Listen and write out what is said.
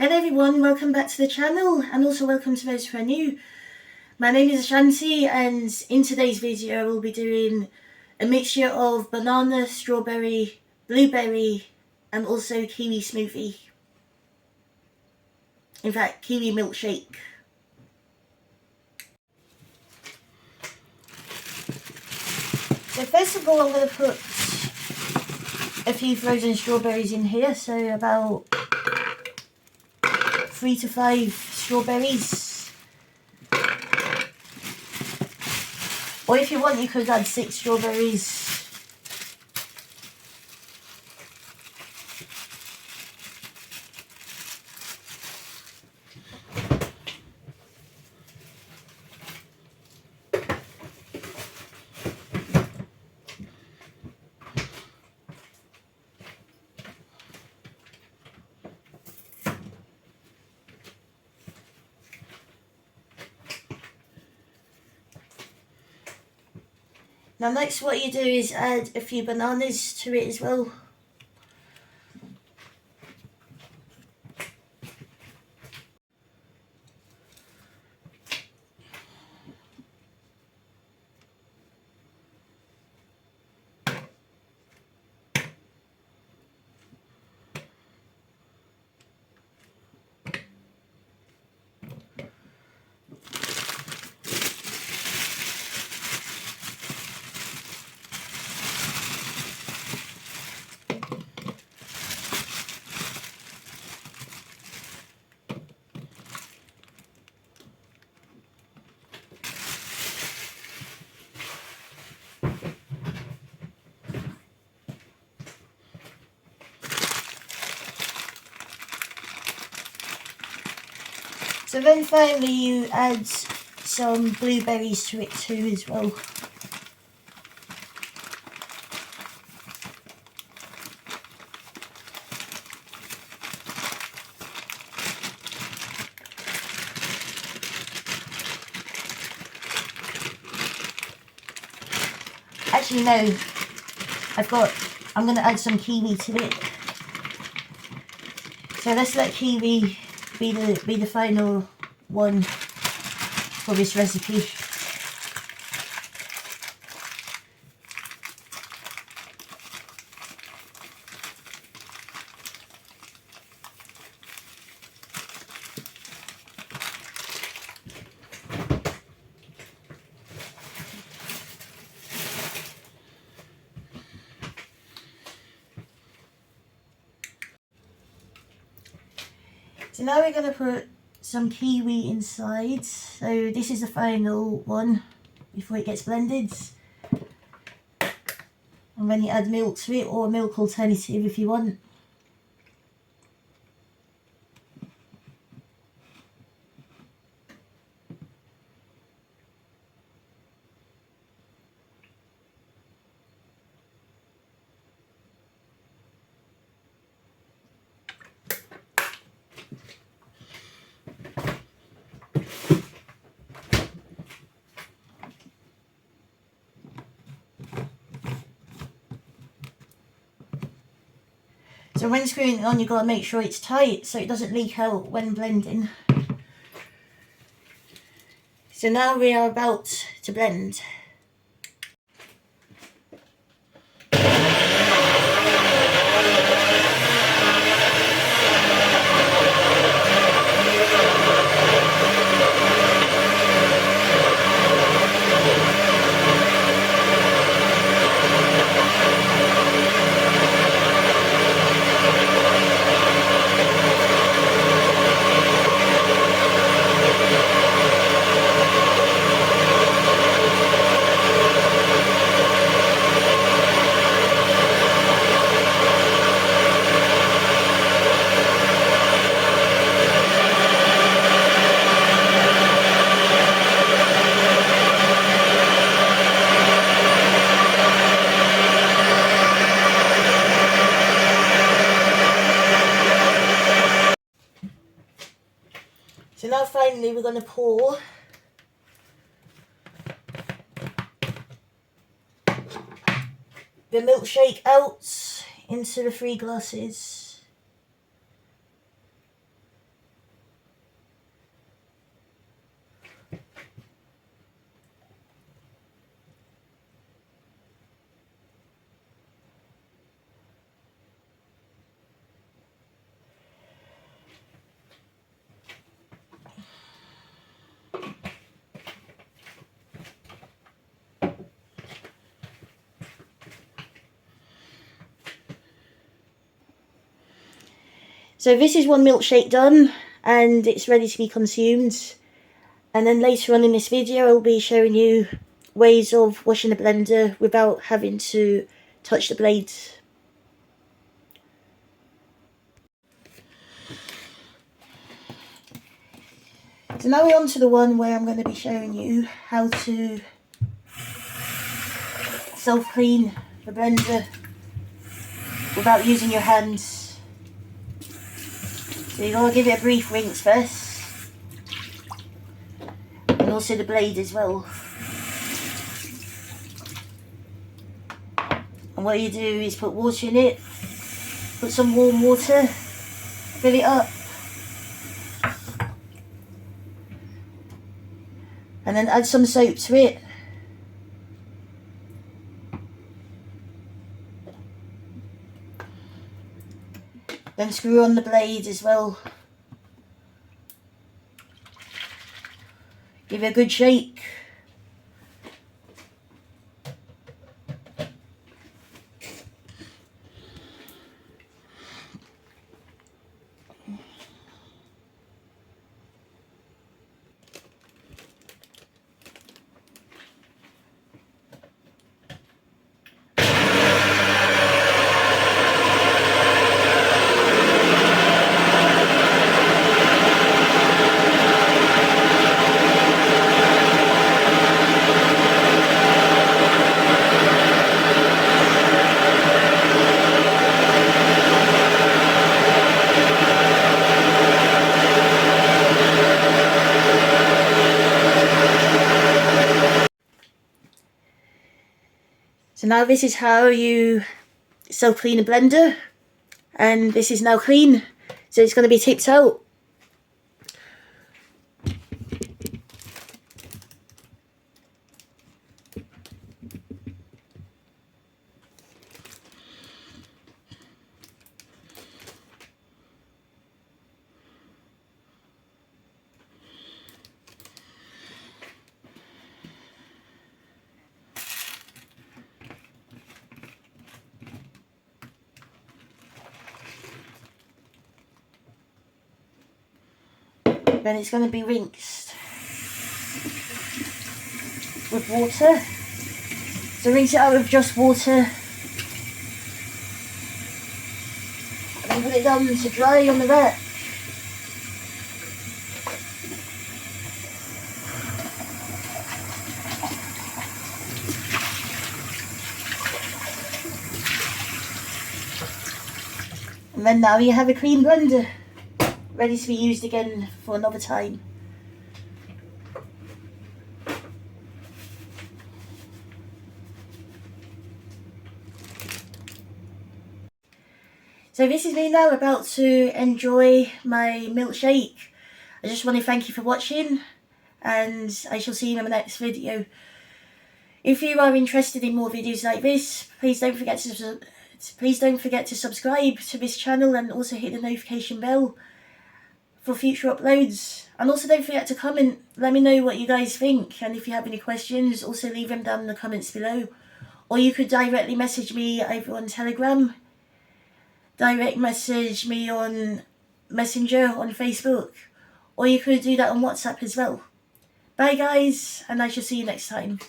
Hello everyone, welcome back to the channel and also welcome to those who are new. My name is Ashanti and in today's video we'll be doing a mixture of banana, strawberry, blueberry and also kiwi smoothie. In fact, kiwi milkshake. So first of all I'm going to put a few frozen strawberries in here, so about 3 to 5 strawberries. Or if you want you could add 6 strawberries. Now next what you do is add a few bananas to it as well. So then finally you add some blueberries to it too as well. Actually no, I'm going to add some kiwi to it. So let's let kiwi be the final one for this recipe. So now we're going to put some kiwi inside. So this is the final one before it gets blended. And then you add milk to it, or a milk alternative if you want. So when screwing it on, you've got to make sure it's tight so it doesn't leak out when blending. So now we are about to blend. So now finally we're going to pour the milkshake out into the 3 glasses. So this is one milkshake done and it's ready to be consumed. And then later on in this video I'll be showing you ways of washing the blender without having to touch the blade. So now we're on to the one where I'm going to be showing you how to self-clean the blender without using your hands. So you've got to give it a brief rinse first, and also the blade as well. And what you do is put water in it, put some warm water, fill it up, and then add some soap to it. Then screw on the blade as well. Give it a good shake. So now this is how you self-clean a blender, and this is now clean, so it's going to be tipped out. Then it's going to be rinsed with water. So rinse it out with just water, and then put it down to dry on the rack. And then now you have a clean blender, ready to be used again for another time. So this is me now about to enjoy my milkshake. I just want to thank you for watching, and I shall see you in my next video. If you are interested in more videos like this, please don't forget to subscribe to this channel and also hit the notification bell for future uploads. And also don't forget to comment, let me know what you guys think, and if you have any questions, also leave them down in the comments below. Or you could directly message me either on Telegram, direct message me on Messenger on Facebook, or you could do that on WhatsApp as well. Bye guys, and I shall see you next time.